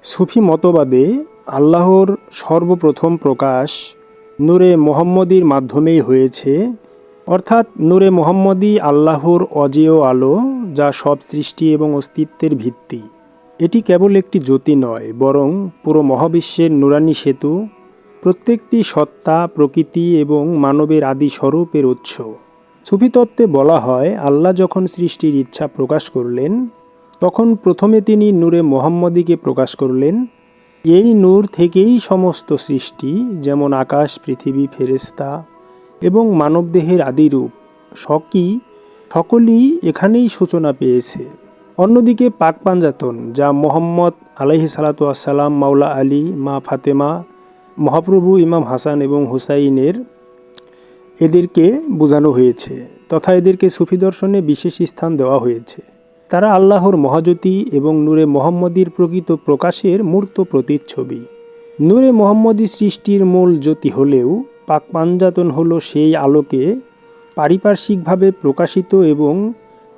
সুফি মতবাদে আল্লাহর সর্বপ্রথম প্রকাশ নূরে মুহাম্মদীর মাধ্যমেই হয়েছে, অর্থাৎ নূরে মুহাম্মদী আল্লাহর অজেয় আলো, যা সব সৃষ্টি এবং অস্তিত্বের ভিত্তি। এটি কেবল একটি জ্যোতি নয়, বরং পুরো মহাবিশ্বের নুরানি সেতু, প্রত্যেকটি সত্তা, প্রকৃতি এবং মানবের আদি স্বরূপের উৎস। সুফি তত্ত্বে বলা হয়, আল্লাহ যখন সৃষ্টির ইচ্ছা প্রকাশ করলেন, তখন প্রথমে তিনি নূরে মুহাম্মদীকে প্রকাশ করলেন। এই নূর থেকেই সমস্ত সৃষ্টি, যেমন আকাশ, পৃথিবী, ফেরেশতা এবং মানবদেহের আদিরূপ সকলই এখানেই সূচনা পেয়েছে। অন্যদিকে পাক পাঞ্জাতন, যা মোহাম্মদ আলাইহিস সালাতু ওয়াসসালাম, মাওলা আলী, মা ফাতেমা, মহাপ্রভু ইমাম হাসান এবং হুসাইনের, এদেরকে বোঝানো হয়েছে, তথা এদেরকে সুফি দর্শনে বিশেষ স্থান দেওয়া হয়েছে। তারা আল্লাহর মহাজ্যোতি এবং নূরে মুহাম্মদীর প্রকৃত প্রকাশের মূর্ত প্রতিচ্ছবি। নূরে মুহাম্মদী সৃষ্টির মূল জ্যোতি হলেও পাক পাঞ্জাতন হল সেই আলোকে পারিপার্শ্বিকভাবে প্রকাশিত এবং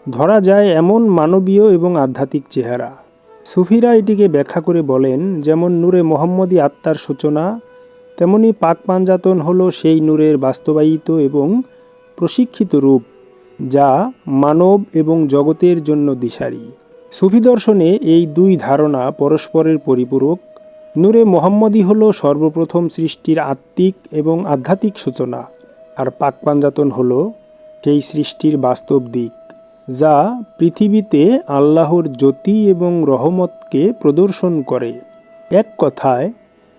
ধরা যায় এমন মানবীয় এবং আধ্যাত্মিক চেহারা। সুফিরা এটিকে ব্যাখ্যা করে বলেন, যেমন নূরে মুহাম্মদী আত্মার সূচনা, তেমনি পাক পাঞ্জাতন হল সেই নূরের বাস্তবায়িত এবং প্রশিক্ষিত রূপ, যা মানব এবং জগতের জন্য দিশারি। সুফি দর্শনে এই দুই ধারণা পরস্পরের পরিপূরক। নূরে মুহাম্মদী হল সর্বপ্রথম সৃষ্টির আত্মিক এবং আধ্যাত্মিক সূচনা, আর পাক পাঞ্জাতন হল সেই সৃষ্টির বাস্তব দিক, যা পৃথিবীতে আল্লাহর জ্যোতি এবং রহমতকে প্রদর্শন করে। এক কথায়,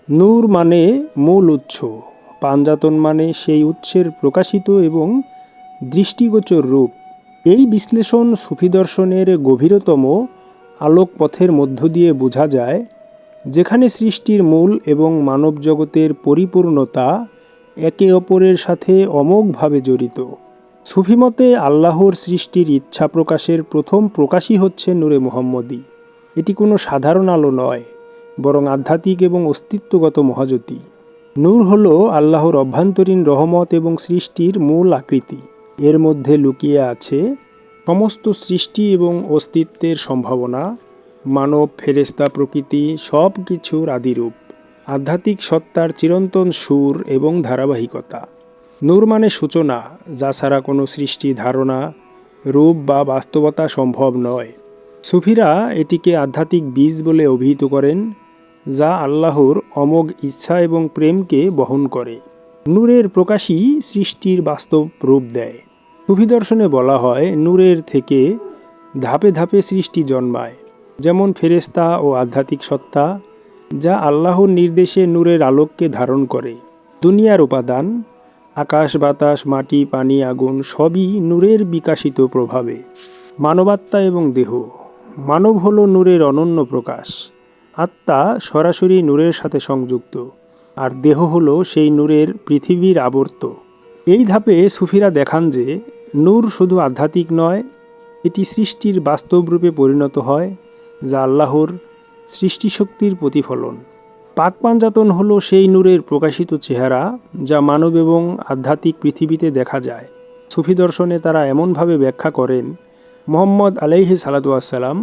নূর মানে মূল উৎস, পাঞ্জাতন মানে সেই উৎসের প্রকাশিত এবং দৃষ্টিগোচর রূপ। এই বিশ্লেষণ সুফি দর্শনের গভীরতম আলোকপথের মধ্য দিয়ে বোঝা যায়, যেখানে সৃষ্টির মূল এবং মানব জগতের পরিপূর্ণতা একে অপরের সাথে অমোঘভাবে জড়িত। সুফিমতে আল্লাহর সৃষ্টির ইচ্ছা প্রকাশের প্রথম প্রকাশই হচ্ছে নূরে মুহাম্মদী। এটি কোনো সাধারণ আলো নয়, বরং আধ্যাত্মিক এবং অস্তিত্বগত মহাজ্যোতি। নূর হল আল্লাহর অভ্যন্তরীণ রহমত এবং সৃষ্টির মূল আকৃতি। এর মধ্যে লুকিয়ে আছে সমস্ত সৃষ্টি এবং অস্তিত্বের সম্ভাবনা, মানব, ফেরেশতা, প্রকৃতি, সব কিছুর আদিরূপ, আধ্যাত্মিক সত্তার চিরন্তন সুর এবং ধারাবাহিকতা। নূর মানে সূচনা, যা ছাড়া কোনো সৃষ্টি, ধারণা, রূপ বা বাস্তবতা সম্ভব নয়। সুফিরা এটিকে আধ্যাত্মিক বীজ বলে অভিহিত করেন, যা আল্লাহর অমোঘ ইচ্ছা এবং প্রেমকে বহন করে। নূরের প্রকাশই সৃষ্টির বাস্তব রূপ দেয়। সুফি দর্শনে বলা হয়, নূরের থেকে ধাপে ধাপে সৃষ্টি জন্মায়, যেমন ফেরেশতা ও আধ্যাত্মিক সত্তা, যা আল্লাহর নির্দেশে নূরের আলোককে ধারণ করে। দুনিয়ার উপাদান, আকাশ, বাতাস, মাটি, পানি, আগুন, সবই নূরের বিকাশিত প্রভাবে। মানবাত্মা এবং দেহ, মানব হল নূরের অনন্য প্রকাশ। আত্মা সরাসরি নূরের সাথে সংযুক্ত, আর দেহ হল সেই নূরের পৃথিবীর আবর্ত। এই ধাপে সুফিরা দেখান যে নূর শুধু আধ্যাত্মিক নয়, এটি সৃষ্টির বাস্তব রূপে পরিণত হয়, যা আল্লাহর সৃষ্টিশক্তির প্রতিফলন। পাক পাঞ্জাতন হল সেই নূরের প্রকাশিত চেহারা, যা মানব এবং আধ্যাত্মিক পৃথিবীতে দেখা যায়। সুফি দর্শনে তারা এমনভাবে ব্যাখ্যা করেন, মুহাম্মদ আলাইহিস সালাতু ওয়াসসালাম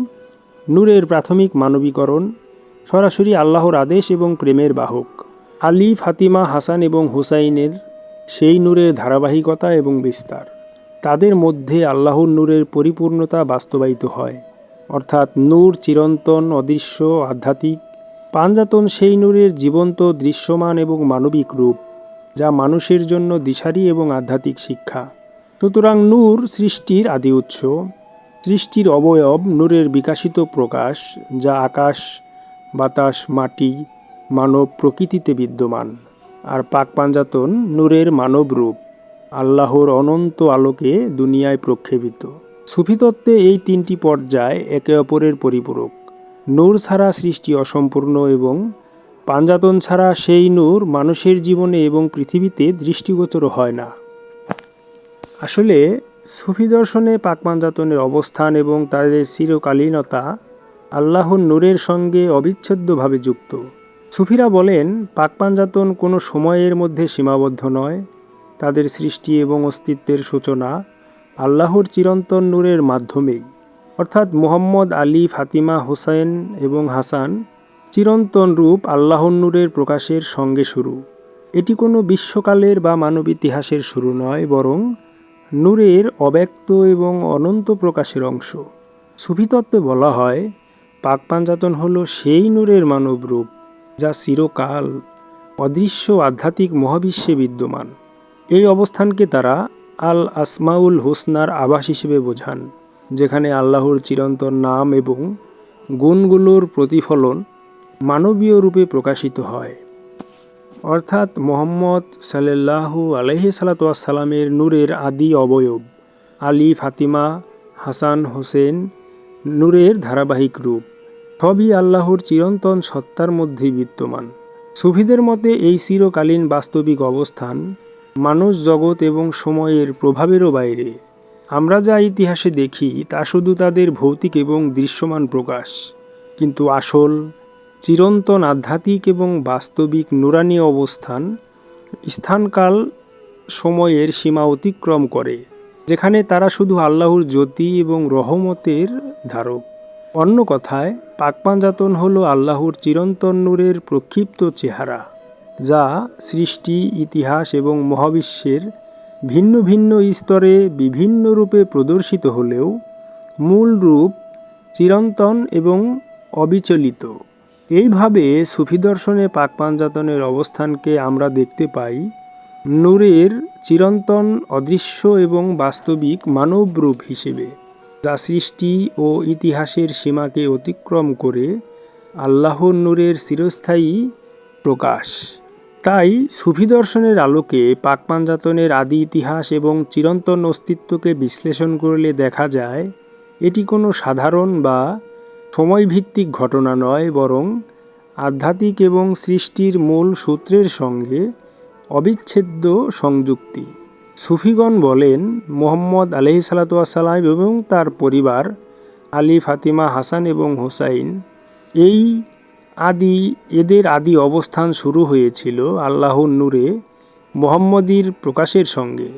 নূরের প্রাথমিক মানবীকরণ, সরাসরি আল্লাহর আদেশ এবং প্রেমের বাহক। আলী, ফাতিমা, হাসান এবং হুসাইনের সেই নূরের ধারাবাহিকতা এবং বিস্তার। তাদের মধ্যে আল্লাহর নূরের পরিপূর্ণতা বাস্তবায়িত হয়, অর্থাৎ নূর চিরন্তন, অদৃশ্য, আধ্যাত্মিক। পাঞ্জাতন সেই নূরের জীবন্ত, দৃশ্যমান এবং মানবিক রূপ, যা মানুষের জন্য দিশারি এবং আধ্যাত্মিক শিক্ষা। সুতরাং নূর সৃষ্টির আদি উৎস, সৃষ্টির অবয়ব, নূরের বিকাশিত প্রকাশ, যা আকাশ, বাতাস, মাটি, মানব, প্রকৃতিতে বিদ্যমান। আর পাক পাঞ্জাতন নূরের মানব রূপ, আল্লাহর অনন্ত আলোকে দুনিয়ায় প্রক্ষেপিত। সুফি তত্ত্বে এই তিনটি পর্যায় একে অপরের পরিপূরক। নূর ছাড়া সৃষ্টি অসম্পূর্ণ এবং পাঞ্জাতন ছাড়া সেই নূর মানুষের জীবনে এবং পৃথিবীতে দৃষ্টিগোচর হয় না। আসলে সুফি দর্শনে পাক পাঞ্জাতনের অবস্থান এবং তাদের চিরকালীনতা আল্লাহর নূরের সঙ্গে অবিচ্ছেদ্যভাবে যুক্ত। সুফিরা বলেন, পাক পাঞ্জাতন কোনো সময়ের মধ্যে সীমাবদ্ধ নয়। তাদের সৃষ্টি এবং অস্তিত্বের সূচনা আল্লাহর চিরন্তন নূরের মাধ্যমেই, অর্থাৎ মুহাম্মদ, আলী, ফাতিমা, হুসাইন এবং হাসান চিরন্তন রূপ আল্লাহর নূরের প্রকাশের সঙ্গে শুরু। এটি কোনো বিশ্বকালের বা মানব ইতিহাসের শুরু নয়, বরং নূরের অব্যক্ত এবং অনন্ত প্রকাশের অংশ। সুফি তত্ত্বে বলা হয়, পাক পাঞ্জাতন হল সেই নূরের মানব রূপ যা চিরকাল অদৃশ্য আধ্যাত্মিক মহাবিশ্বে বিদ্যমান। এই অবস্থানকে তারা আল আসমাউল হুসনার আভাস হিসেবে বোঝান, যেখানে আল্লাহর চিরন্তন নাম এবং গুণগুলোর প্রতিফলন মানবীয় রূপে প্রকাশিত হয়। অর্থাৎ মুহাম্মদ সাল্লাল্লাহু আলাইহি সাল্লামের নূরের আদি অবয়ব, আলী, ফাতিমা, হাসান, হোসেন নূরের ধারাবাহিক রূপ, সবই আল্লাহর চিরন্তন সত্তার মধ্যেই বিদ্যমান। সুফিদের মতে এই চিরকালীন বাস্তবিক অবস্থান মানুষ জগৎ এবং সময়ের প্রভাবেরও বাইরে। আমরা যা ইতিহাসে দেখি তা শুধু তাদের ভৌতিক এবং দৃশ্যমান প্রকাশ, কিন্তু আসল চিরন্তন আধ্যাত্মিক এবং বাস্তবিক নুরানি অবস্থান স্থানকাল সময়ের সীমা অতিক্রম করে, যেখানে তারা শুধু আল্লাহর জ্যোতি এবং রহমতের ধারক। অন্য কথায়, পাক পাঞ্জাতন হল আল্লাহর চিরন্তন নূরের প্রক্ষিপ্ত চেহারা, যা সৃষ্টি, ইতিহাস এবং মহাবিশ্বের ভিন্ন ভিন্ন স্তরে বিভিন্ন রূপে প্রদর্শিত হলেও মূল রূপ চিরন্তন এবং অবিচলিত। এইভাবে সুফি দর্শনে পাক পাঞ্জাতনের অবস্থানকে আমরা দেখতে পাই নূরের চিরন্তন, অদৃশ্য এবং বাস্তবিক মানব রূপ হিসেবে, যা সৃষ্টি ও ইতিহাসের সীমাকে অতিক্রম করে আল্লাহর নূরের চিরস্থায়ী প্রকাশ। তাই সুফি দর্শনের আলোকে পাক পাঞ্জাতনের আদি ইতিহাস এবং চিরন্তন অস্তিত্বকে বিশ্লেষণ করলে দেখা যায়, এটি কোনো সাধারণ বা সময়ভিত্তিক ঘটনা নয়, বরং আধ্যাত্মিক এবং সৃষ্টির মূল সূত্রের সঙ্গে অবিচ্ছেদ্য সংযুক্তি। সুফিগণ বলেন, মুহাম্মদ আলাইহিস সালাম এবং তার পরিবার, আলী, ফাতিমা, হাসান এবং হোসাইন, এদের আদি অবস্থান শুরু হয়েছিল আল্লাহর নূরে মুহাম্মদীর প্রকাশের সঙ্গে।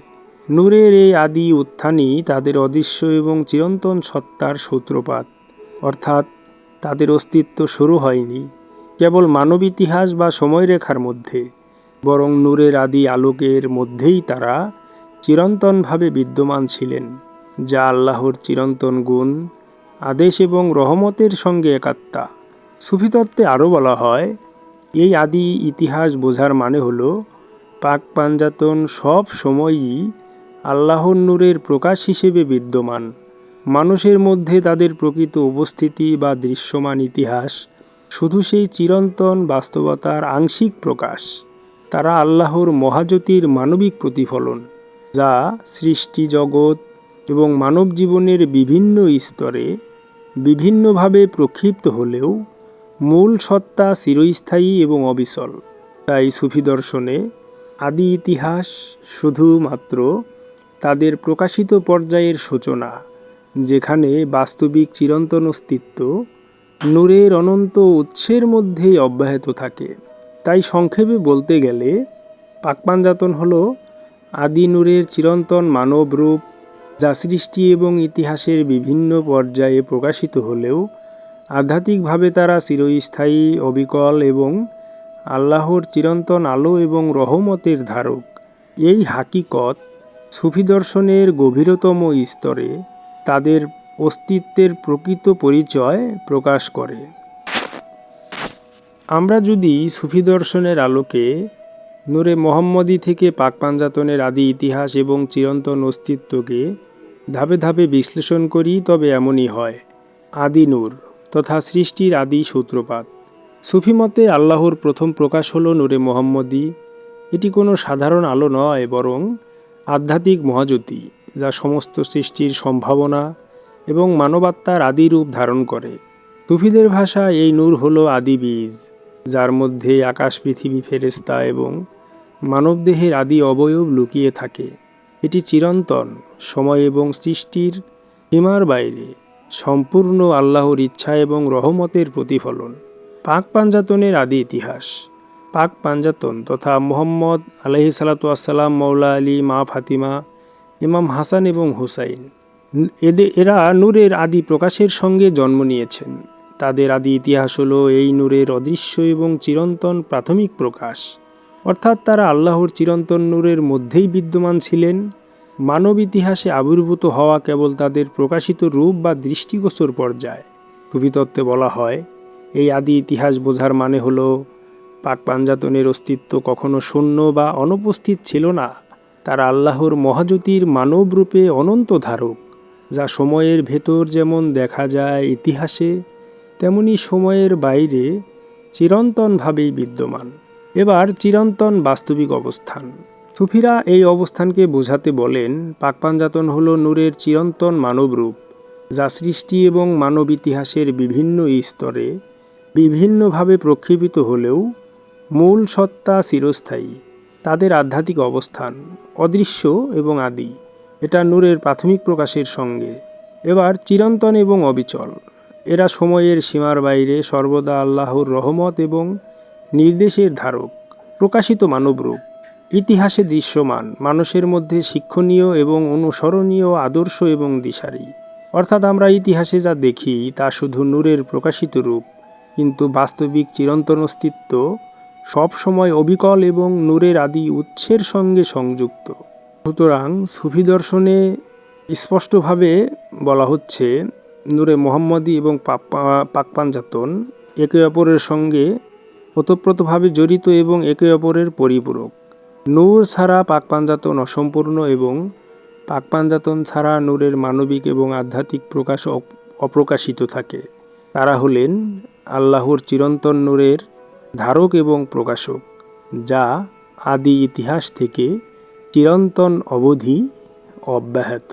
নূরের এই আদি উত্থানই তাদের অদৃশ্য এবং চিরন্তন সত্তার সূত্রপাত। অর্থাৎ তাদের অস্তিত্ব শুরু হয়নি কেবল মানব ইতিহাস বা সময়রেখার মধ্যে, বরং নূরের আদি আলোকের মধ্যেই তারা চিরন্তনভাবে বিদ্যমান ছিলেন, যা আল্লাহর চিরন্তন গুণ, আদেশ এবং রহমতের সঙ্গে একাত্মা। সুফি তত্ত্বে আরও বলা হয়, এই আদি ইতিহাস বোঝার মানে হলো পাক পাঞ্জাতন সব সময়ই আল্লাহর নূরের প্রকাশ হিসেবে বিদ্যমান। মানুষের মধ্যে তাদের প্রকৃত উপস্থিতি বা দৃশ্যমান ইতিহাস শুধু সেই চিরন্তন বাস্তবতার আংশিক প্রকাশ। তারা আল্লাহর মহাজ্যোতির মানবিক প্রতিফলন, যা সৃষ্টি, জগৎ এবং মানব জীবনের বিভিন্ন স্তরে বিভিন্নভাবে প্রক্ষিপ্ত হলেও মূল সত্তা চিরস্থায়ী এবং অবিচল। তাই সুফি দর্শনে আদি ইতিহাস শুধুমাত্র তাদের প্রকাশিত পর্যায়ের সূচনা, যেখানে বাস্তবিক চিরন্তন অস্তিত্ব নূরের অনন্ত উৎসের মধ্যেই অব্যাহত থাকে। তাই সংক্ষেপে বলতে গেলে, পাক পাঞ্জাতন হল আদি নূরের চিরন্তন মানব রূপ, যা সৃষ্টি এবং ইতিহাসের বিভিন্ন পর্যায়ে প্রকাশিত হলেও আধ্যাত্মিকভাবে তারা চিরস্থায়ী, অবিকল এবং আল্লাহর চিরন্তন আলো এবং রহমতের ধারক। এই হাকিকত সুফি দর্শনের গভীরতম স্তরে তাদের অস্তিত্বের প্রকৃত পরিচয় প্রকাশ করে। আমরা যদি সুফি দর্শনের আলোকে নূরে মুহাম্মদী থেকে পাক পাঞ্জাতনের আদি ইতিহাস এবং চিরন্তন অস্তিত্বকে ধাপে ধাপে বিশ্লেষণ করি, তবে এমনই হয়। আদি নূর তথা সৃষ্টির আদি সূত্রপাত। সুফি মতে আল্লাহর প্রথম প্রকাশ হলো নূরে মুহাম্মদী। এটি কোনো সাধারণ আলো নয়, বরং আধ্যাত্মিক মহাজ্যোতি, যা সমস্ত সৃষ্টির সম্ভাবনা এবং মানবাত্মার আদি রূপ ধারণ করে। সুফিদের ভাষায় এই নূর হলো আদি বীজ, যার মধ্যে আকাশ, পৃথিবী, ফেরেশতা এবং মানবদেহের আদি অবয়ব লুকিয়ে থাকে। এটি চিরন্তন, সময় এবং সৃষ্টির সীমার বাইরে, সম্পূর্ণ আল্লাহর ইচ্ছা এবং রহমতের প্রতিফলন। পাক পাঞ্জাতনের আদি ইতিহাস। পাক পাঞ্জাতন তথা মুহাম্মদ আলাইহিস সালাম, মাওলা আলী, মা ফাতিমা, ইমাম হাসান এবং হুসাইন, এরা নূরের আদি প্রকাশের সঙ্গে জন্ম নিয়েছেন। তাদের আদি ইতিহাস হলো এই নূরের অদৃশ্য এবং চিরন্তন প্রাথমিক প্রকাশ, অর্থাৎ তারা আল্লাহর চিরন্তন নূরের মধ্যেই বিদ্যমান ছিলেন। মানব ইতিহাসে আবির্ভূত হওয়া কেবল তাদের প্রকাশিত রূপ বা দৃষ্টিগোচর পর্যায়। সুফিতত্ত্বে বলা হয়, এই আদি ইতিহাস বোঝার মানে হলো পাক পাঞ্জাতনের অস্তিত্ব কখনো শূন্য বা অনুপস্থিত ছিল না। তারা আল্লাহর মহাজ্যোতির মানব রূপে অনন্ত ধারক, যা সময়ের ভেতর যেমন দেখা যায় ইতিহাসে, তেমনি সময়ের বাইরে চিরন্তনভাবেই বিদ্যমান। এবার চিরন্তন বাস্তবিক অবস্থান। সুফিরা এই অবস্থানকে বোঝাতে বলেন, পাক পাঞ্জাতন হল নূরের চিরন্তন মানবরূপ, যা সৃষ্টি এবং মানব ইতিহাসের বিভিন্ন স্তরে বিভিন্নভাবে প্রক্ষেপিত হলেও মূল সত্তা চিরস্থায়ী। তাদের আধ্যাত্মিক অবস্থান অদৃশ্য এবং আদি, এটা নূরের প্রাথমিক প্রকাশের সঙ্গে। এবার চিরন্তন এবং অবিচল, এরা সময়ের সীমার বাইরে সর্বদা আল্লাহর রহমত এবং নির্দেশের ধারক। প্রকাশিত মানবরূপ ইতিহাসে দৃশ্যমান, মানুষের মধ্যে শিক্ষণীয় এবং অনুসরণীয় আদর্শ এবং দিশারি। অর্থাৎ আমরা ইতিহাসে যা দেখি তা শুধু নূরের প্রকাশিত রূপ, কিন্তু বাস্তবিক চিরন্তন অস্তিত্ব সবসময় অবিকল এবং নূরের আদি উৎসের সঙ্গে সংযুক্ত। সুতরাং সুফি দর্শনে স্পষ্টভাবে বলা হচ্ছে, নূরে মোহাম্মদী এবং পাক পাঞ্জাতন একে অপরের সঙ্গে ওতপ্রোতভাবে জড়িত এবং একে অপরের পরিপূরক। নূর ছাড়া পাক পাঞ্জাতন অসম্পূর্ণ এবং পাক পাঞ্জাতন ছাড়া নূরের মানবিক এবং আধ্যাত্মিক প্রকাশ অপ্রকাশিত থাকে। তারা হলেন আল্লাহর চিরন্তন নূরের ধারক এবং প্রকাশক, যা আদি ইতিহাস থেকে চিরন্তন অবধি অব্যাহত।